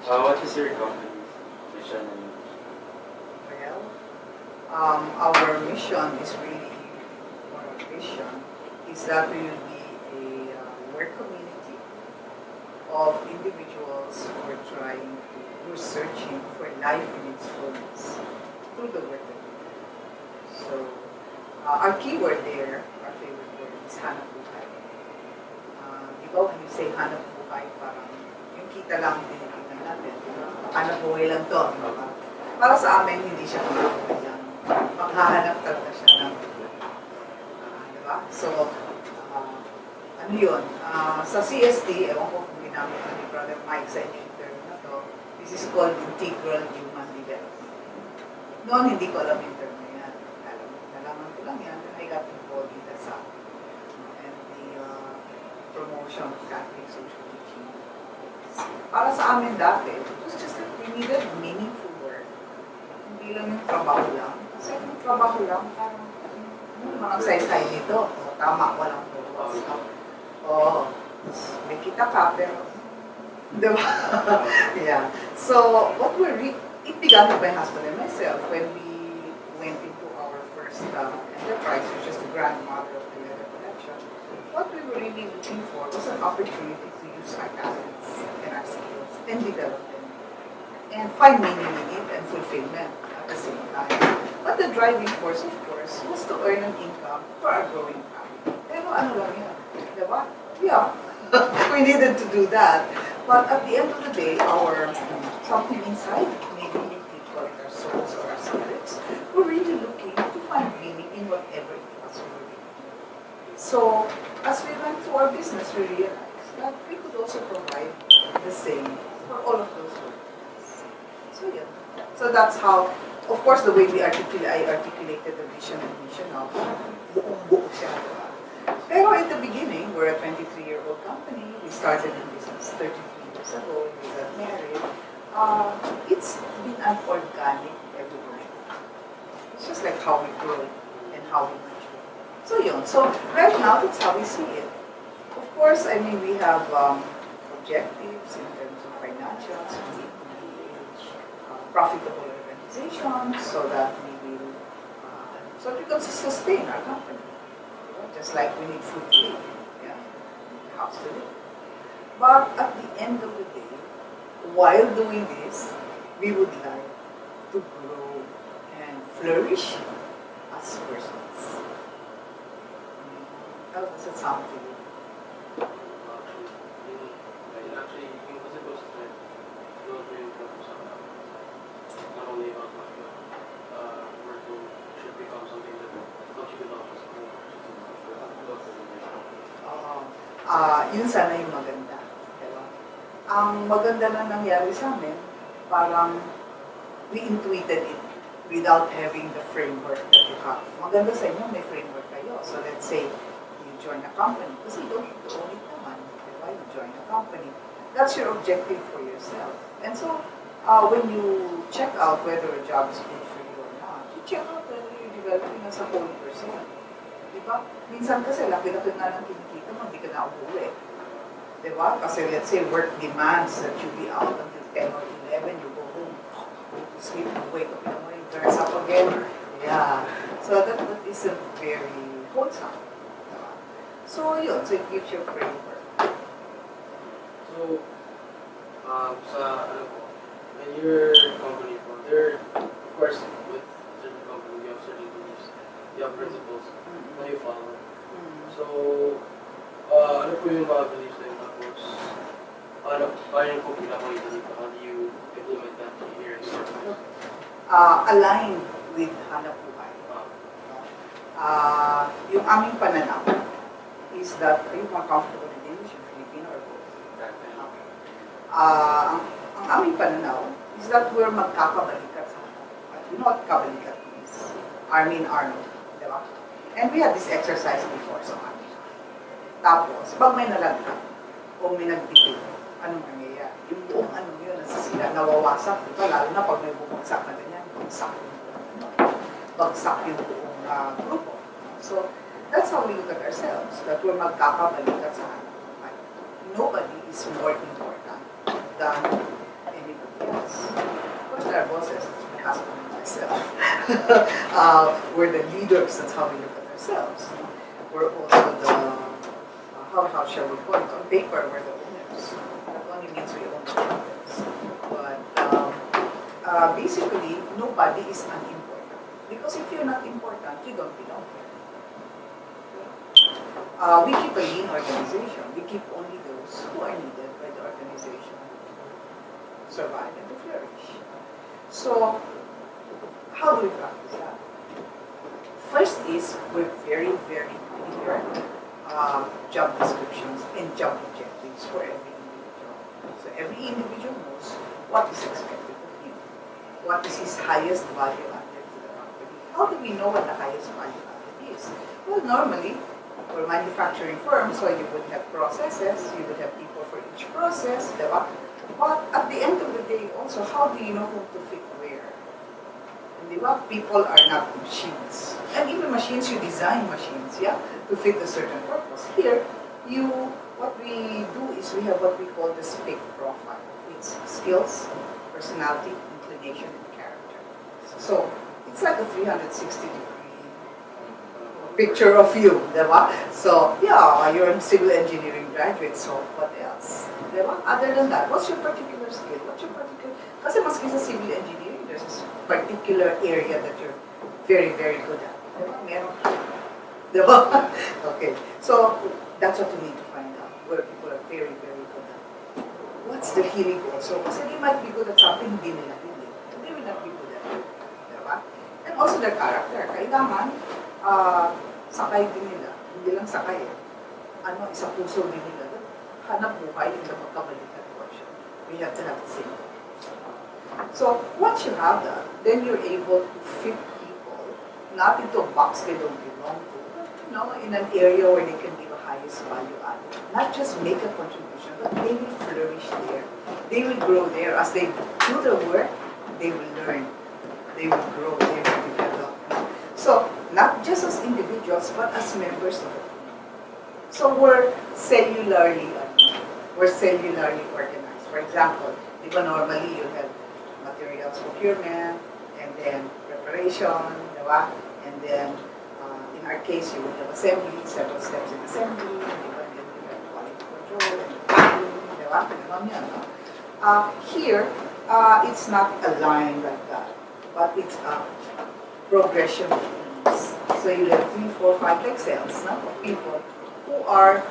What is your company's mission and Well, our mission is really, or our vision, is that we will be a work community of individuals who are who are searching for life in its fullness through the work that we do. So, our keyword there, our favorite word, is hanap buhay. Di ba when you say hanap buhay, parang yung kita lang ang tinitingnan natin. Hanap buhay lang to. Di ba? Para sa amin, hindi siya hanap buhay lang. Maghahanap talaga siya ng di ba? So, ano yun? Sa CST, ewan ko kung ginamit na ni Brother Mike sa inyong term na to, this is called Integral Human Development. Noon, hindi ko alam yung term na yan. Nalaman ko lang yan, and I got involved in the SAP and the promotion of Catholic social teaching. Para sa amin dati, it was just that we needed meaningful work. Hindi lang yung trabaho lang. Kasi yung trabaho lang, parang mga saysay dito. O, tama, walang purpose. Oo. May kita ka, pero diba? Yeah. So, what it began with my husband and myself when we went into our first enterprise, which is the grandmother of the leather collection. What we were really looking for was an opportunity to use our talents and our skills and develop them and find meaning in it and fulfillment at the same time. But the driving force, of course, was to earn an income for our growing family. Pero ano lang yun? Diba? Yeah. We needed to do that. But at the end of the day, our something inside, maybe we call it our souls or our spirits, we're really looking to find meaning in whatever it was we were doing. So, as we went through our business, we realized that we could also provide the same for all of those workers. So, yeah. So that's how, of course, the way I articulated the vision and mission now, buong-buo siya. Pero at the beginning, we're a 23-year-old company. We started in business 33 years ago. We got married. It's been an organic evolution. It's just like how we grow and how we mature. So yun. So right now, that's how we see it. Of course, I mean, we have objectives in terms of financials. We need to be profitable organizations so that we will, so we can sustain our company. Just like we need food to eat, yeah, house to live. But at the end of the day, while doing this, we would like to grow and flourish as persons. How does it sound to you? actually yung kasi po sa TRED, doon yung focus not only about work should become something that contribute not just Yun sana yung maganda. Diba? Ang maganda na nangyari sa amin, parang we intuited it without having the framework that you have. Maganda sa inyo, may framework kayo. So let's say, you join a company. Kasi you don't need to own it naman. Diba? You join a company. That's your objective for yourself. And so, when you check out whether a job is good for you or not, you check out whether you're developing as a whole person. Diba? Minsan kasi, laki-laki nga lang kinikita mo, hindi ka na umuwi. Diba? Kasi let's say work demands that you be out until 10 or 11, you go home, go to sleep, you wake up in the morning, dress up again. Yeah. So that isn't very wholesome. Diba? So yun, so it gives you a framework. So, in your company po, there, of course, with certain company, you have certain beliefs, you have principles na you follow. So, ano po yung mga beliefs na yun? Tapos, paano po pinakita dito? How do you implement that here in the workplace? Aligned with hanap buhay. Yung aming pananaw is that, are you more comfortable in English or Filipino or both? Okay. Ang aming pananaw is that we're magkakabalikat sa hanap buhay. You know what kabalikat means? Armin Arnold. Diba? And we had this exercise before sa amin. Tapos, pag may nalaglag o may nagtipid, anong nangyayari? Yung buong ano yun, nasisira, nawawasak. Diba? Lalo na pag may bumagsak na ganyan, bagsak yung buong, bagsak yung buong grupo. So, that's how we look at ourselves, that we're magkakabalikat sa hanap buhay. Nobody is more important than anybody We're the leaders. That's how we look at ourselves. No? We're also the how shall we put it? On paper, we're the owners. That only means we own the owners. But basically, nobody is unimportant. Because if you're not important, you don't belong here. We keep a lean organization. We keep only those who are needed by the organization to survive and to flourish. So, how do we practice that? First is we're very, very clear job descriptions and job objectives for every individual. So every individual knows what is expected of him. What is his highest value added to the company? How do we know what the highest value added is? Well, normally, for manufacturing firms, so you would have processes, you would have people for each process, diba? But at the end of the day, also, how do you know who to fit where? Diba? People are not machines. And even machines, you design machines, yeah, to fit a certain purpose. Here, what we do is we have what we call the SPIC profile. It's skills, personality, inclination, and character. So, it's like a 360-degree picture of you, diba? So, yeah, you're a civil engineering graduate, so what else? Diba? Other than that, what's your particular skill? What's your particular... Kasi maski sa civil engineering, there's a particular area that you're very, very good at. Diba? Meron ka. Diba? Okay. So, that's what you need to find out, where people are very, very good at. What's the hilig also? Kasi they might be good at something, hindi nila hilig. They will not be good at it. Diba? And also their character. Kailangan, sakay din nila. Hindi lang sakay eh. Isa puso din nila. Hanap buhay in the magkabalikan portion. We have to have the same. So, once you have that, then you're able to fit people, not into a box they don't belong to, but in an area where they can give a highest value added. Not just make a contribution, but they will flourish there. They will grow there. As they do the work, they will learn. They will grow. They will develop. So, not just as individuals, but as members of the team. So we're cellularly organized. For example, normally you have materials procurement, and then preparation, diba? And then in our case, you would have assembly, several steps in assembly, diba? And then you have quality control and packing, diba? Here, it's not a line like that, but it's a progression of teams. So you have 3, 4, 5 like cells, no? People who are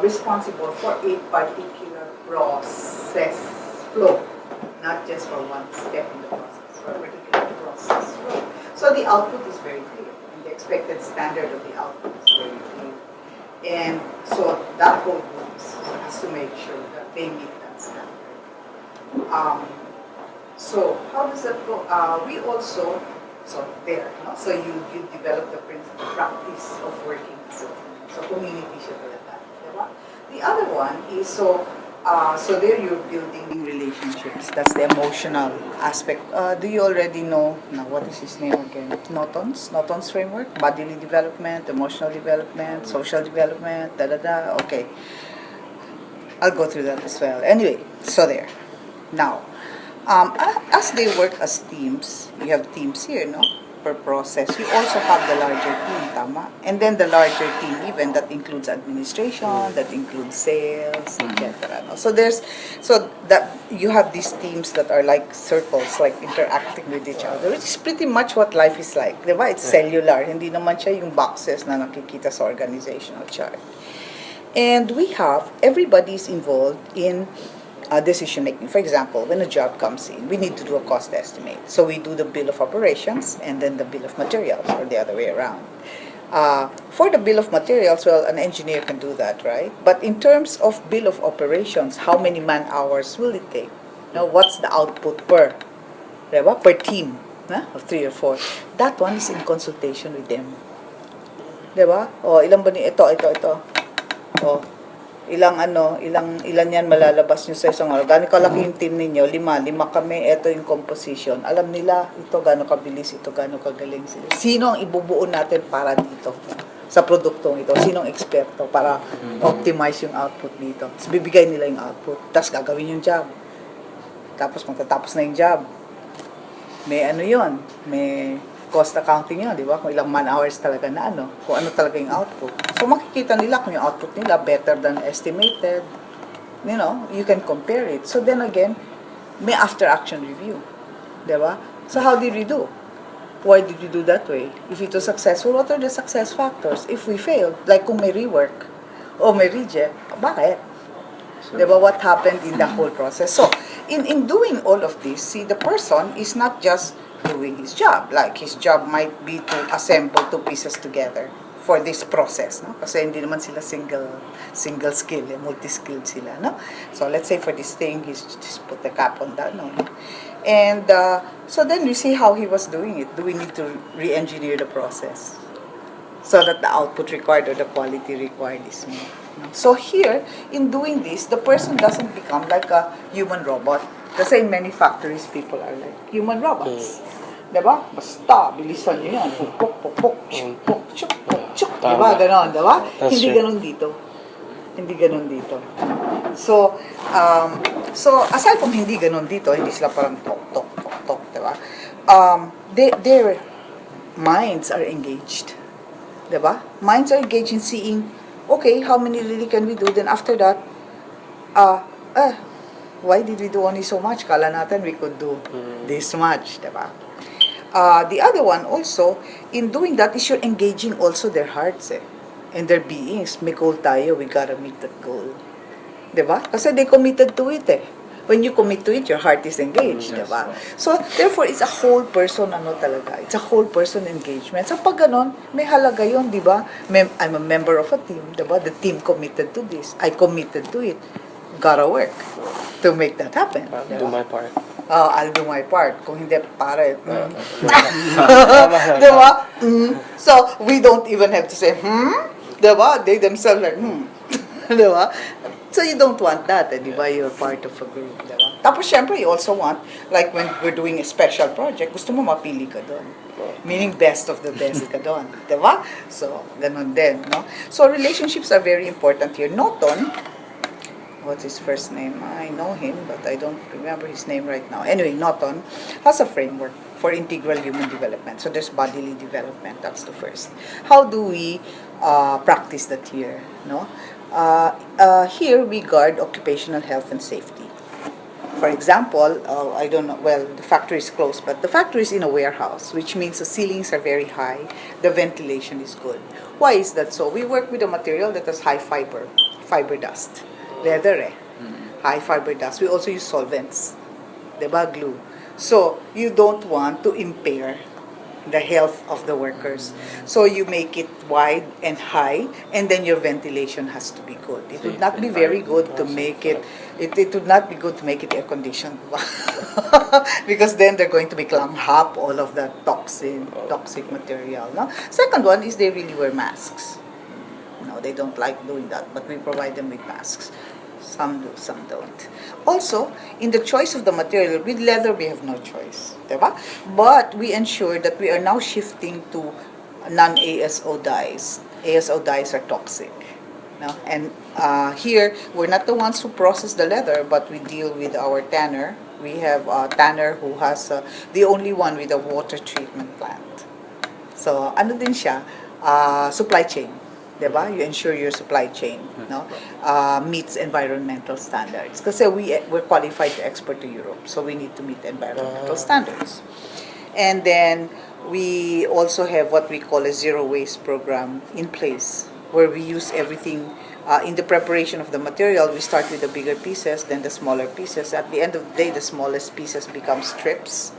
responsible for a particular process flow, not just for one step in the process, for a particular process flow. So the output is very clear, and the expected standard of the output is very clear. And so that whole group has to make sure that they meet that standard. So how does that go? We also, so there, no? So you develop the practice of working as a team. So community siya talaga, diba? The other one is, so there you're building relationships. That's the emotional aspect. Do you already know, now what is his name again? Norton's framework? Bodily development, emotional development, social development, okay. I'll go through that as well. Anyway, so there. Now, as they work as teams, you have teams here, no? Per process. You also have the larger team, tama? And then the larger team even, that includes administration, that includes sales, etc. No? So that you have these teams that are like circles, like interacting with each other, which is pretty much what life is like, diba? It's cellular. Hindi naman siya yung boxes na nakikita sa organizational chart. And we have, everybody's involved in decision making. For example, when a job comes in, we need to do a cost estimate. So we do the bill of operations and then the bill of materials, or the other way around. For the bill of materials, well, an engineer can do that, right? But in terms of bill of operations, how many man hours will it take? Now, what's the output per team, of 3 or 4? That one is in consultation with them. Diba? O, ilan ba ito. O, ilan yan malalabas nyo sa isang araw. Gano'ng kalaki yung team ninyo? 5 kami, ito yung composition. Alam nila, ito gano'ng kabilis, ito gano'ng kagaling sila. Sino ang ibubuo natin para dito? Sa produktong ito? Sinong eksperto para optimize yung output dito? Tapos bibigay nila yung output. Tapos gagawin yung job. Tapos magtatapos na yung job. May cost accounting yun, di ba? Kung ilang man hours talaga na kung ano talaga yung output. So makikita nila kung yung output nila better than estimated. You can compare it. So then again, may after action review. Di ba? So how did we do? Why did we do that way? If it was successful, what are the success factors? If we failed, like kung may rework o may reject, bakit? Diba, what happened in the whole process? So, in doing all of this, see, the person is not just doing his job. Like, his job might be to assemble two pieces together for this process, no? Kasi hindi naman sila single skill, multi-skilled sila, no? So, let's say for this thing, he's just put the cap on that, no? And so then we see how he was doing it. Do we need to re-engineer the process so that the output required or the quality required is more? So here, in doing this, the person doesn't become like a human robot. Kasi in many factories, people are like human robots. Diba? Basta, bilisan nyo yan. Puk, puk, puk, chuk, puk, chuk, puk, chuk. Diba? Ganon, diba? Hindi ganon dito. Hindi ganon dito. So, aside from hindi ganon dito, hindi sila parang tok, tok, tok, tok, diba? Their minds are engaged. Diba? Minds are engaged in seeing, okay, how many really can we do? Then after that, why did we do only so much? Kala natin we could do this much, diba? The other one also, in doing that, is you're engaging also their hearts, and their beings. May goal tayo, we gotta meet that goal. Diba? Kasi they committed to it, When you commit to it, your heart is engaged, Yes, diba? So, therefore, it's a whole person, talaga. It's a whole person engagement. So, pag ganon, may halaga yun, diba? I'm a member of a team, diba? The team committed to this. I committed to it. Gotta work to make that happen. I'll do my part. I'll do my part. Kung hindi, pare. Diba? So, we don't even have to say, Diba? They themselves like, Diba? So, you don't want that, diba? You're part of a group, diba? Tapos, syempre, you also want, like when we're doing a special project, gusto mo mapili ka doon. Meaning, best of the best ka doon. Diba? So, ganun din, no? So, relationships are very important here. Norton, what's his first name? I know him, but I don't remember his name right now. Anyway, Norton has a framework for integral human development. So, there's bodily development. That's the first. How do we practice that here, no? Here we guard occupational health and safety. For example, I don't know, well, the factory is closed, but the factory is in a warehouse, which means the ceilings are very high, the ventilation is good. Why is that so? We work with a material that has high fiber dust. Leather, high fiber dust. We also use solvents, diba? Glue. So, you don't want to impair the health of the workers. So you make it wide and high, and then your ventilation has to be good. It would not be very good to make it would not be good to make it air conditioned. Because then they're going to be clam up all of that toxic material. No? Second one is they really wear masks. No, they don't like doing that, but we provide them with masks. Some do, some don't. Also, in the choice of the material, with leather we have no choice, diba? But we ensure that we are now shifting to non-ASO dyes. ASO dyes are toxic. No? And here, we're not the ones who process the leather, but we deal with our tanner. We have a tanner who has the only one with a water treatment plant. So, ano din siya? Supply chain. Diba? You ensure your supply chain meets environmental standards. Kasi we're qualified to export to Europe, so we need to meet environmental standards. And then we also have what we call a zero waste program in place, where we use everything in the preparation of the material. We start with the bigger pieces, then the smaller pieces. At the end of the day, the smallest pieces become strips,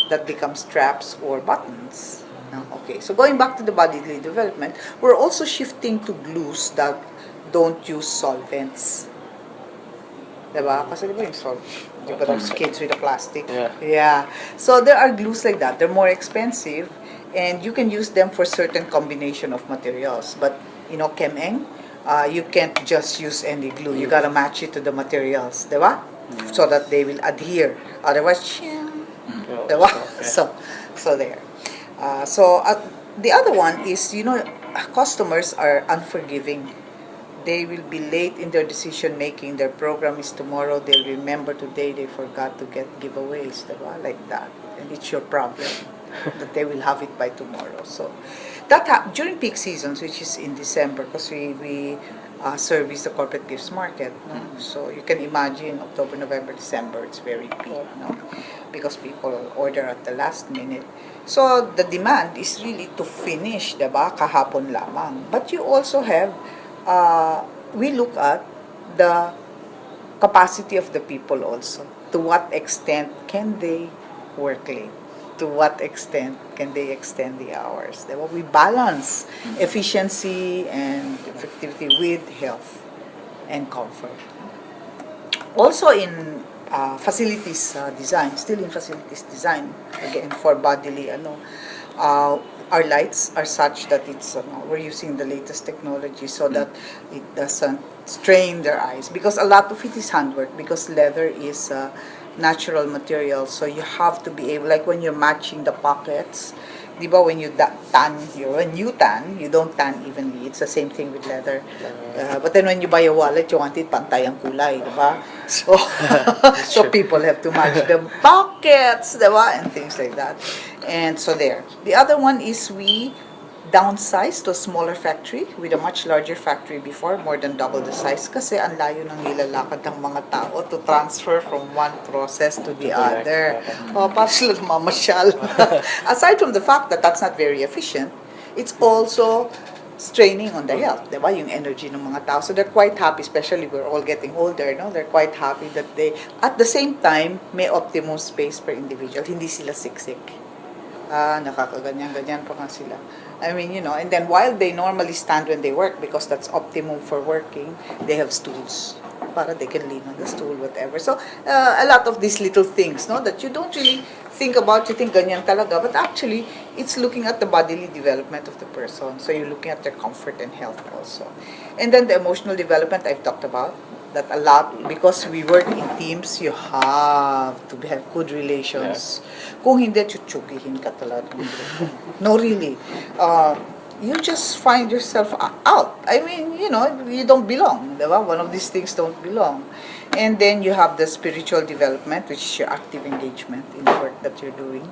that become straps or buttons. Okay, so going back to the bodily development, we're also shifting to glues that don't use solvents. Diba? Kasi diba yung diba those kids with the plastic? Yeah. So there are glues like that. They're more expensive, and you can use them for certain combination of materials. But, Kemeng, you can't just use any glue. You gotta match it to the materials, diba? So that they will adhere. Otherwise, diba? So there. The other one is, customers are unforgiving. They will be late in their decision making. Their program is tomorrow. They'll remember today they forgot to get giveaways, diba? Like that. And it's your problem. that they will have it by tomorrow. So during peak seasons, which is in December, because we service the corporate gifts market. No? So you can imagine October, November, December, it's very peak, no? Because people order at the last minute. So the demand is really to finish, diba? Kahapon lamang. But you also have, we look at the capacity of the people also. To what extent can they work late? To what extent can they extend the hours? Diba? We balance efficiency and effectivity with health and comfort. Also in facilities design, still in facilities design, again for bodily, our lights are such that we're using the latest technology so that it doesn't strain their eyes, because a lot of it is handwork, because leather is natural material, so you have to be able, like when you're matching the pockets, di ba, when you tan, when you tan, you don't tan evenly. It's the same thing with leather. But then when you buy a wallet, you want it pantay ang kulay, di ba? So, so people have to match the pockets, di ba? And things like that. And so there. The other one is we downsized to a smaller factory with a much larger factory before, more than double the size, kasi ang layo ng nilalakad ng mga tao to transfer from one process to the other. Para sila mamasyal. Aside from the fact that that's not very efficient, it's also straining on the health, diba? Yung energy ng mga tao. So they're quite happy, especially we're all getting older, no? They're quite happy that they, at the same time, may optimum space per individual. Hindi sila siksik. Nakakaganyan-ganyan pa nga sila. I mean, and then while they normally stand when they work, because that's optimum for working, they have stools para they can lean on the stool, whatever. So, a lot of these little things, no, that you don't really think about, you think ganyan talaga, but actually, it's looking at the bodily development of the person. So, you're looking at their comfort and health also. And then the emotional development I've talked about, that a lot, because we work in teams, you have to have good relations. Kung hindi, chuchukihin ka talaga. No, really. You just find yourself out. I mean, you don't belong. Diba? One of these things don't belong. And then you have the spiritual development, which is your active engagement in the work that you're doing.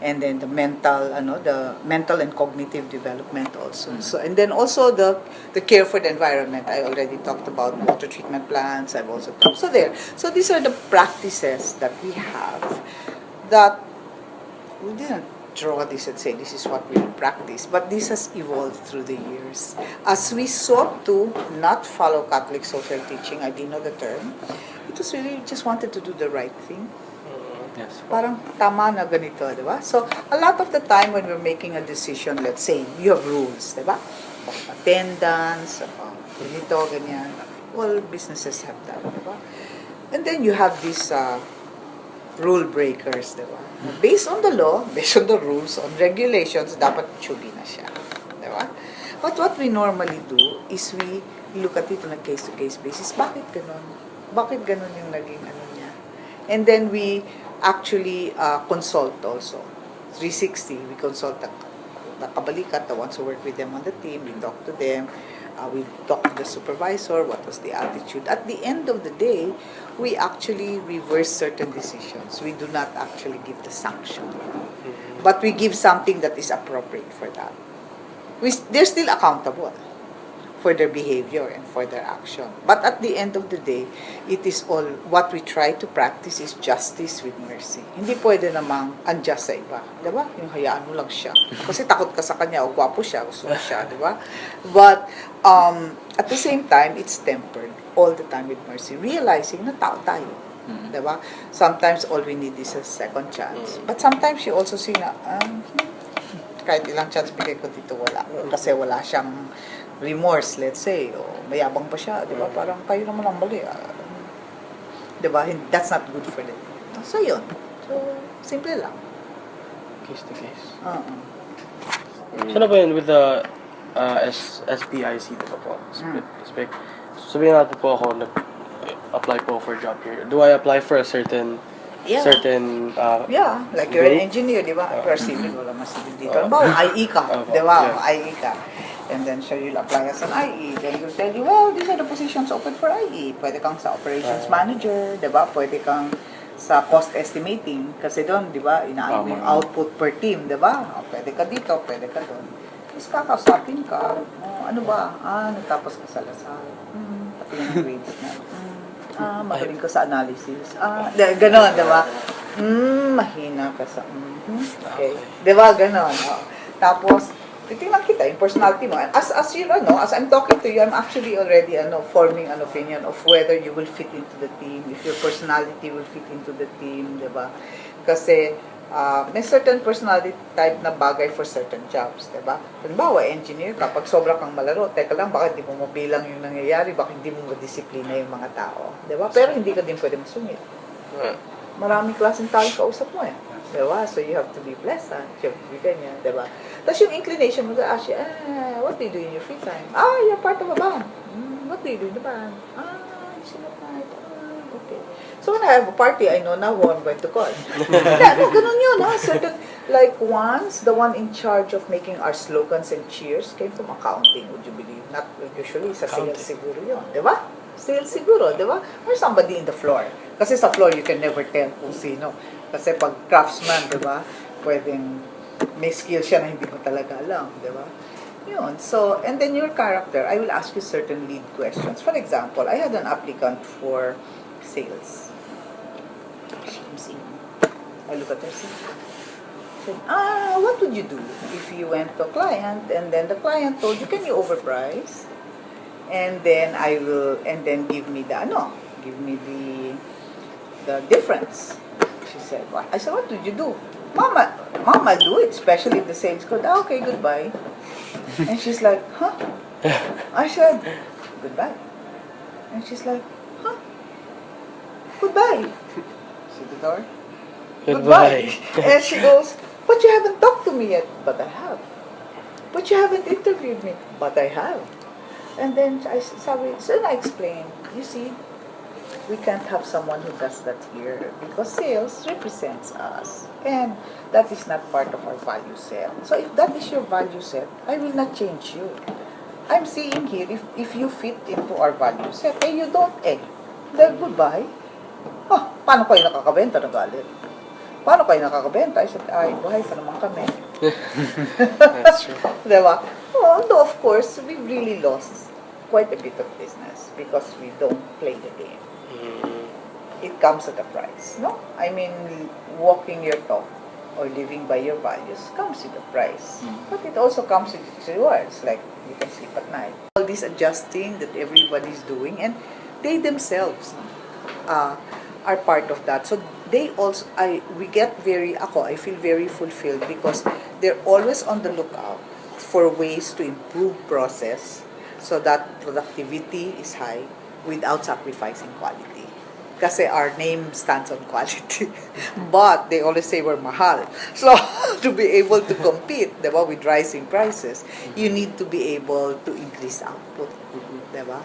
And then the mental and cognitive development also. So, and then also the care for the environment. I already talked about water treatment plants. I've also talked. So there. So these are the practices that we have that we didn't draw this and say this is what we practice, but this has evolved through the years. As we sought to not follow Catholic social teaching, I didn't know the term, it was really just wanted to do the right thing. Yes. Parang tama na ganito, di ba? So, a lot of the time when we're making a decision, let's say, you have rules, di ba? Attendance, ganito, ganyan. All businesses have that, di ba? And then you have these rule breakers, di ba? Based on the law, based on the rules, on regulations, dapat chubi na siya, di ba? But what we normally do is we look at it on a case-to-case basis. Bakit ganun? Bakit ganun yung naging niya? And then we actually consult also. 360, we consult the kabalikat, the ones who work with them on the team, we talk to them, we talk to the supervisor, what was the attitude. At the end of the day, we actually reverse certain decisions. We do not actually give the sanction. But we give something that is appropriate for that. They're still accountable for their behavior and for their action. But at the end of the day, it is all, what we try to practice is justice with mercy. Hindi pwede namang unjust sa iba. Diba? Yung hayaan mo lang siya. Kasi takot ka sa kanya, o gwapo siya, gusto mo siya, diba? But, at the same time, it's tempered all the time with mercy. Realizing na tao tayo. Diba? Sometimes all we need is a second chance. But sometimes you also see na, kahit ilang chance bigay ko dito, wala. Kasi wala siyang remorse, let's say, o mayabang pa siya, di ba? Parang kayo naman ang mali. Di ba? That's not good for them. So, yun. So, simple lang. Case to case. So na po yun with the SPIC, di ba po? Sabihin natin po ako, nag-apply po for a job here. Do I apply for a certain yeah, like you're an engineer, di ba? You're civil, wala mas civil dito. Bawa, IE ka, di ba? IE ka. And then, so you'll apply as an IE. Then you'll tell you, well, these are the positions open for IE. Pwede kang sa operations manager, di ba? Pwede kang sa cost estimating. Kasi doon, di ba, inaano mo yung output per team, di ba? O, pwede ka dito, pwede ka doon. Tapos kakausapin ka, ano ba? Nagtapos ka sa Lasal. Pati yung grades na. Magaling ka sa analysis. Ganon, di ba? Mahina ka sa, okay. Di ba, ganon. Tapos, titingnan kita, yung personality mo. As you know, as I'm talking to you, I'm actually already forming an opinion of whether you will fit into the team, if your personality will fit into the team, di ba? Kasi, may certain personality type na bagay for certain jobs, di ba? Halimbawa, engineer, kapag sobra kang malaro, teka lang, baka hindi mo mabilang yung nangyayari, baka hindi mo madisiplina yung mga tao, di ba? Pero hindi ka din pwede masungit. Maraming klaseng tao kausap mo eh. Diba? So you have to be pleasant. You have to be ganyan, diba? Tapos yung inclination mo to ask you, what do you do in your free time? You're part of a band. What do you do in the band? You sing at night. Okay. So when I have a party, I know now who I'm going to call. Ganun yun, ha? Certain, like once, the one in charge of making our slogans and cheers came from accounting, would you believe? Not usually, sa sales siguro yun. Diba? Sales siguro, diba? Or somebody in the floor. Kasi sa floor, you can never tell kung sino. Kasi pag craftsman, di ba, pwedeng may skill siya na hindi mo talaga alam, di ba? Yun. So, and then your character, I will ask you certain lead questions. For example, I had an applicant for sales. I look at her CV. Said, what would you do if you went to a client and then the client told you, can you overprice? And then give me the difference. She said, what? I said, what did you do? Mama, do it, especially the sales code. Okay, goodbye. And she's like, huh? I said, goodbye. And she's like, huh? Goodbye. See the door? Goodbye. And she goes, but you haven't talked to me yet. But I have. But you haven't interviewed me. But I have. And then I explained, you see, we can't have someone who does that here because sales represents us and that is not part of our value set. So if that is your value set, I will not change you. I'm seeing here, if you fit into our value set, you don't, then goodbye. Paano kayo nakakabenta? Nagalit. Paano kayo nakakabenta? I said, buhay pa naman kami. That's true. Diba? Although of course, we really lost quite a bit of business because we don't play the game. It comes at a price, no? I mean, walking your talk or living by your values comes with a price. But it also comes with its rewards, like you can sleep at night. All this adjusting that everybody's doing, and they themselves are part of that. So they also, I feel very fulfilled because they're always on the lookout for ways to improve process so that productivity is high without sacrificing quality. Kasi our name stands on quality. But they always say we're mahal. So, to be able to compete, diba, with rising prices, you need to be able to increase output. Diba?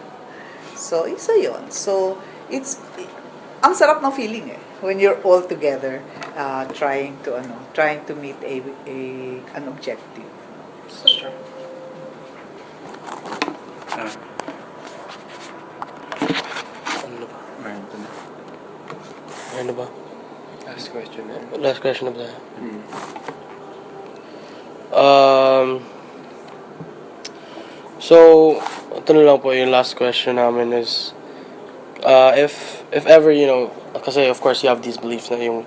So, isa yun. So, ang sarap ng feeling when you're all together trying to meet an objective. So, Sure. Ano ba? Last question na. Last question na ba tayo? So, ito na lang po yung last question namin is, if ever, kasi of course you have these beliefs na yung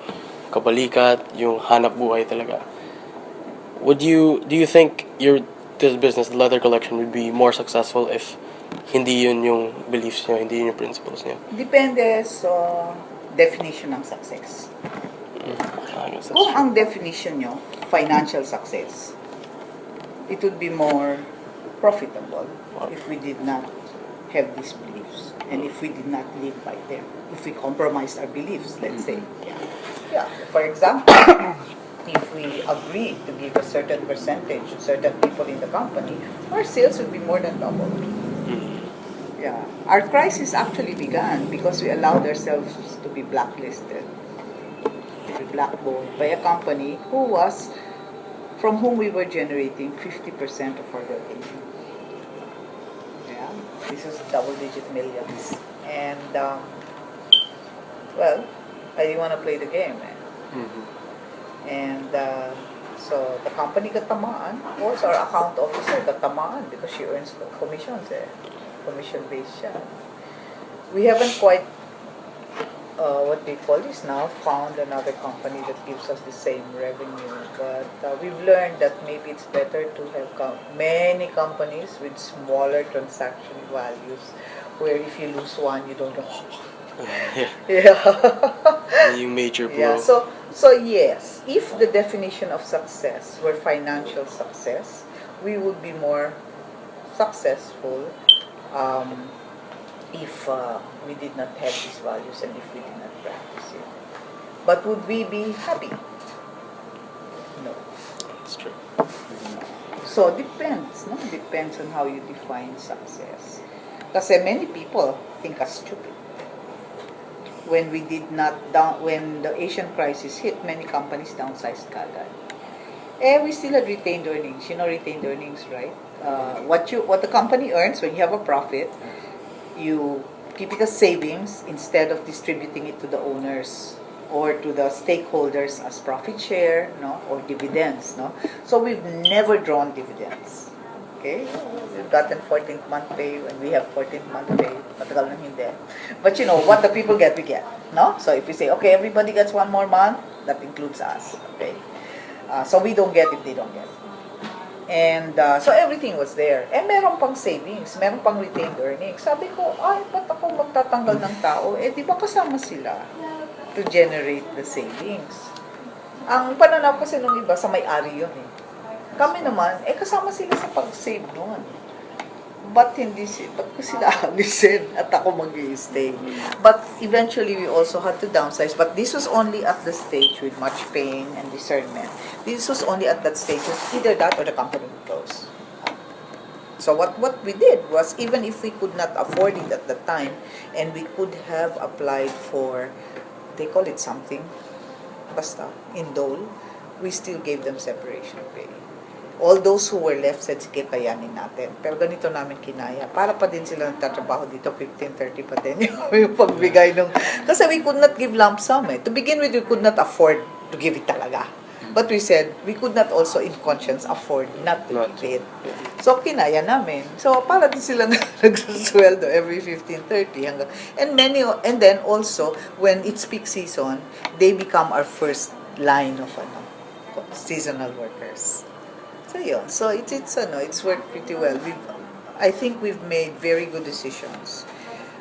kabalikat, yung hanap buhay talaga. Do you think this business, the leather collection, would be more successful if hindi yun yung beliefs niyo, hindi yun yung principles niyo? Depende sa definition ng success. Kung ang definition nyo, financial success, it would be more profitable if we did not have these beliefs and if we did not live by them. If we compromised our beliefs, let's say. Yeah. For example, if we agree to give a certain percentage to certain people in the company, our sales would be more than double. Yeah. Our crisis actually began because we allowed ourselves to be blacklisted, to be blackballed by a company from whom we were generating 50% of our revenue. Yeah. This was double-digit millions. And, I didn't want to play the game. Mhm. And so the company got tamaan. Also, our account officer got tamaan because she earns commissions. Commission-based siya. We haven't quite, what they call this now, found another company that gives us the same revenue. But we've learned that maybe it's better to have many companies with smaller transaction values, where if you lose one, you don't go, Yeah. yeah. You major blow. Yeah, so yes, if the definition of success were financial success, we would be more successful if we did not have these values and if we did not practice it. But would we be happy? No. That's true. So depends, no? Depends on how you define success. Kasi many people think us stupid. When we did not when the Asian crisis hit, many companies downsized kagad. We still had retained earnings. You know retained earnings, right? What the company earns when you have a profit, you keep it as savings instead of distributing it to the owners or to the stakeholders as profit share, no, or dividends, no. So we've never drawn dividends. Okay? We've gotten 14th month pay when we have 14th month pay. Matagal nang hindi. But you know, what the people get, we get. No? So if we say, okay, everybody gets one more month, that includes us. Okay? So we don't get if they don't get. And so everything was there. Meron pang savings, meron pang retained earnings. Sabi ko, ay, ba't ako magtatanggal ng tao? Di ba kasama sila to generate the savings? Ang pananaw kasi nung iba, sa may-ari yun eh. Kami naman, kasama sila sa pag-save noon. Ba't ko sila alisin at ako mag-i-stay? But eventually, we also had to downsize. But this was only at the stage with much pain and discernment. This was only at that stage. Either that or the company would close. So what we did was, even if we could not afford it at the time, and we could have applied for, they call it something, basta, indole, we still gave them separation pay. All those who were left said, sige, kayanin natin. Pero ganito namin kinaya. Para pa din sila nagtatrabaho dito, 15-30 pa din yung pagbigay nung... Kasi we could not give lump sum eh. To begin with, we could not afford to give it talaga. But we said, we could not also in conscience afford not to give it. So, kinaya namin. So, para din sila nagsusweldo every 15-30 hanggang... And then also, when it's peak season, they become our first line of seasonal workers. So yun. So it's worked pretty well. I think we've made very good decisions.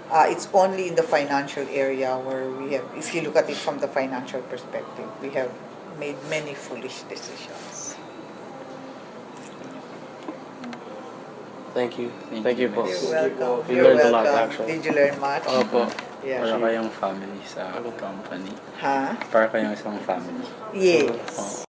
It's only in the financial area where we have, if you look at it from the financial perspective, we have made many foolish decisions. Thank you. Thank you po. You're welcome. We You're learned a lot, welcome. actually. Did you learn much? Opo. Yeah. Para kayong family sa company. Ha? Para kayong isang family. Yes.